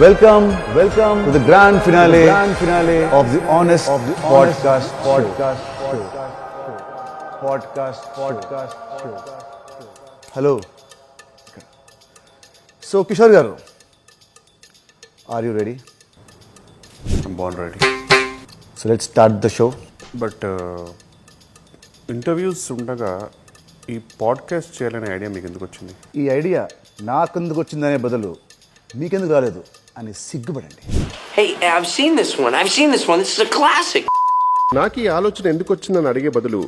Welcome to the grand finale of the Honest Podcast Show. Hello. So, Kishore garu, are you ready? I'm born ready. So, let's start the show. But interviews ఉండగా ఈ podcast చేయాలనే idea మీకు ఎందుకు వచ్చింది? ఈ idea నాకెందుకు వచ్చిందనే బదులు మీకెందుకు రాలేదు అని సిగ్గుపడండి. Hey, I've seen this one. This is a classic. నాకు ఈ ఆలోచన ఎందుకు వచ్చిందని అడిగే బదులు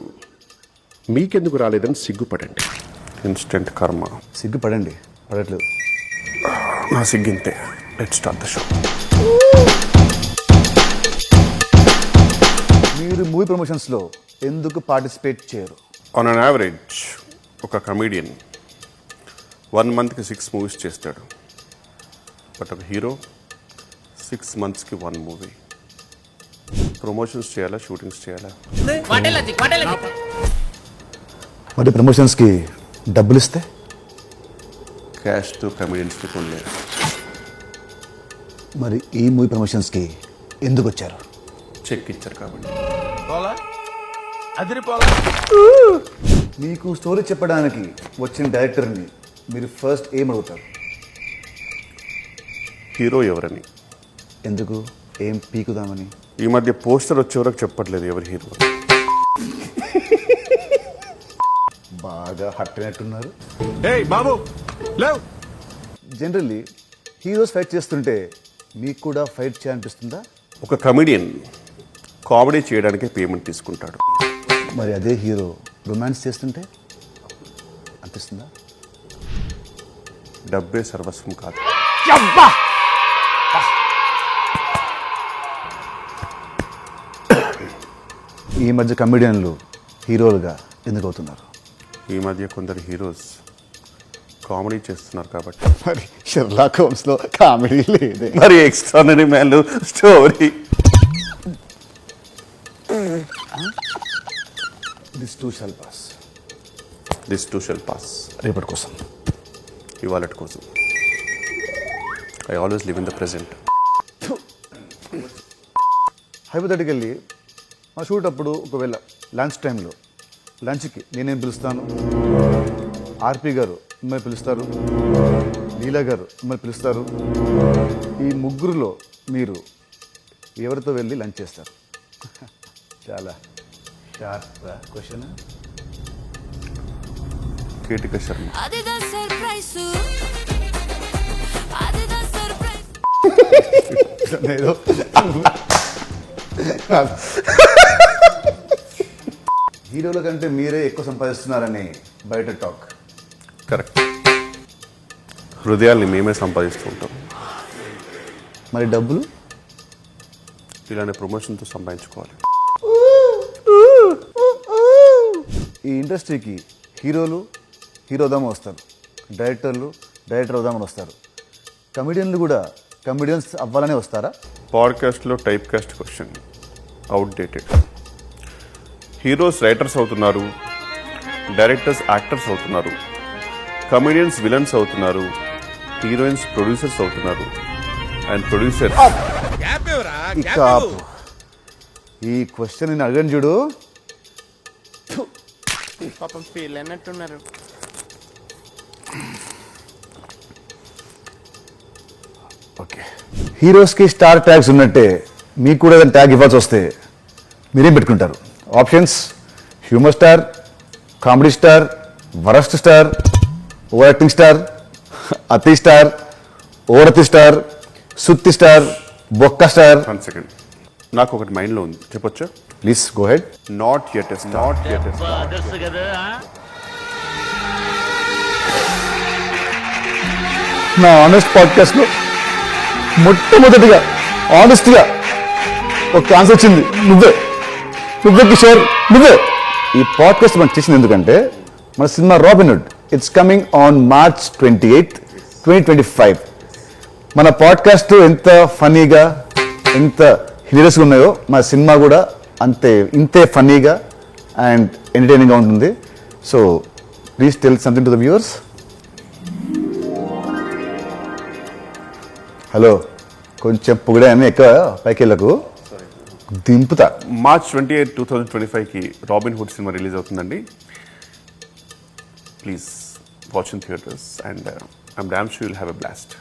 మీకెందుకు రాలేదని సిగ్గుపడండి. ఇన్స్టెంట్ కర్మ. సిగ్గుపడండి, పడట్లేదు. నా సిగ్గింతే. Let's start the show. మీరు మూవీ ప్రమోషన్స్లో ఎందుకు పార్టిసిపేట్ చేయరు? ఆన్ అన్ యావరేజ్ ఒక కమీడియన్ 1 monthకి 6 movies చేస్తాడు. బట్ ఒక హీరో 6 monthsకి 1 movie. ప్రమోషన్స్ చేయాలా, షూటింగ్స్ చేయాలా? మరి ప్రమోషన్స్కి డబ్బులు ఇస్తే క్యాష్తో కమీడియన్స్కి కొనలేదు. మరి ఈ మూవీ ప్రమోషన్స్కి ఎందుకు వచ్చారు? చెక్ ఇచ్చారు కాబట్టి. మీకు స్టోరీ చెప్పడానికి వచ్చిన డైరెక్టర్ని మీరు ఫస్ట్ ఏం అడుగుతారు? హీరో ఎవరని. ఎందుకు? ఏం పీకుదామని? ఈ మధ్య పోస్టర్ వచ్చే వరకు చెప్పట్లేదు ఎవరి హీరో. బాగా హర్ట్ అయినట్టున్నారు. బాబు లేవ్. జనరల్లీ హీరోస్ ఫైట్ చేస్తుంటే మీకు కూడా ఫైట్ చేయాలనిపిస్తుందా? ఒక కమెడియన్ కామెడీ చేయడానికే పేమెంట్ తీసుకుంటాడు. మరి అదే హీరో రొమాన్స్ చేస్తుంటే అనిపిస్తుందా? డబ్బే సర్వస్వం కాదు. ఈ మధ్య కమెడియన్లు హీరోలుగా ఎందుకు అవుతున్నారు? ఈ మధ్య కొందరు హీరోస్ కామెడీ చేస్తున్నారు కాబట్టి. మరి షెర్లాక్ హోమ్స్లో కామెడీ లేదే. మరి extraordinary man story. This two shall pass. This two shall pass. రేపటి కోసం, ఇవాళటి కోసం. I always live in the present. Hypothetically మా షూట్ అప్పుడు ఒకవేళ లంచ్ టైంలో లంచ్కి నేనేం పిలుస్తాను, ఆర్పి గారు మిమ్మల్ని పిలుస్తారు, లీలా గారు మిమ్మల్ని పిలుస్తారు. ఈ ముగ్గురులో మీరు ఎవరితో వెళ్ళి లంచ్ చేస్తారు? చాలా షార్ప్ క్వశ్చన్. కీటిక శర్మ. ఏదో హీరోల కంటే మీరే ఎక్కువ సంపాదిస్తున్నారని బయట టాక్. కరెక్ట్. హృదయాల్ని మేమే సంపాదిస్తూ ఉంటాం. మరి డబ్బులు ఇలాంటి ప్రమోషన్తో సంపాదించుకోవాలి. ఈ ఇండస్ట్రీకి హీరోలు హీరో అవుదామని వస్తారు, డైరెక్టర్లు డైరెక్టర్ అవుదామని వస్తారు, కమెడియన్లు కూడా కమెడియన్స్ అవ్వాలనే వస్తారా? పాడ్కాస్ట్లో type cast question outdated. Heroes writers అవుతున్నారు, డైరెక్టర్స్ యాక్టర్స్ అవుతున్నారు, కమెడియన్స్ విలన్స్ అవుతున్నారు, హీరోయిన్స్ ప్రొడ్యూసర్స్ అవుతున్నారు, అండ్ ప్రొడ్యూసర్స్. ఈ క్వశ్చన్ నేను అడగను చూడు. పాపం ఫీల్ అయినట్టున్నారు. ఓకే, హీరోస్కి స్టార్ ట్యాగ్స్ ఉన్నట్టే మీకు కూడా ఏదైనా ట్యాగ్ ఇవ్వాల్సి వస్తే మీరేం పెట్టుకుంటారు? Options: humour star, comedy star, worst star, over acting star, అతి స్టార్, ఓరతి స్టార్, సుత్తి స్టార్, బొక్క స్టార్. 1 second. నాకు ఒకటి మైండ్లో ఉంది, చెప్పొచ్చా? Please go head. Not yet a star. నా ఆనెస్ట్ పాడ్కాస్ట్లో మొట్టమొదటిగా ఆనెస్ట్గా ఒక ఆన్సర్ వచ్చింది. నువ్వే కిషోర్, నువ్వే. ఈ పాడ్కాస్ట్ మనం చేసింది ఎందుకంటే మన cinema Robinhood it's coming on March 28, 2025. మన పాడ్కాస్ట్ ఎంత ఫన్నీగా, ఎంత హిలేరియస్గా ఉన్నాయో మన సినిమా కూడా ఇంతే ఫన్నీగా అండ్ ఎంటర్టైనింగ్గా ఉంటుంది. So please tell something to the viewers. Hello, కొంచెం పొగిడాను ఎక్కువ పైకి వెళ్ళకు దింపుతా. మార్చ్ 28, 2025కి రాబిన్ హుడ్ సినిమా రిలీజ్ అవుతుందండి. Please watch in theatres and I'm damn sure you'll have a blast.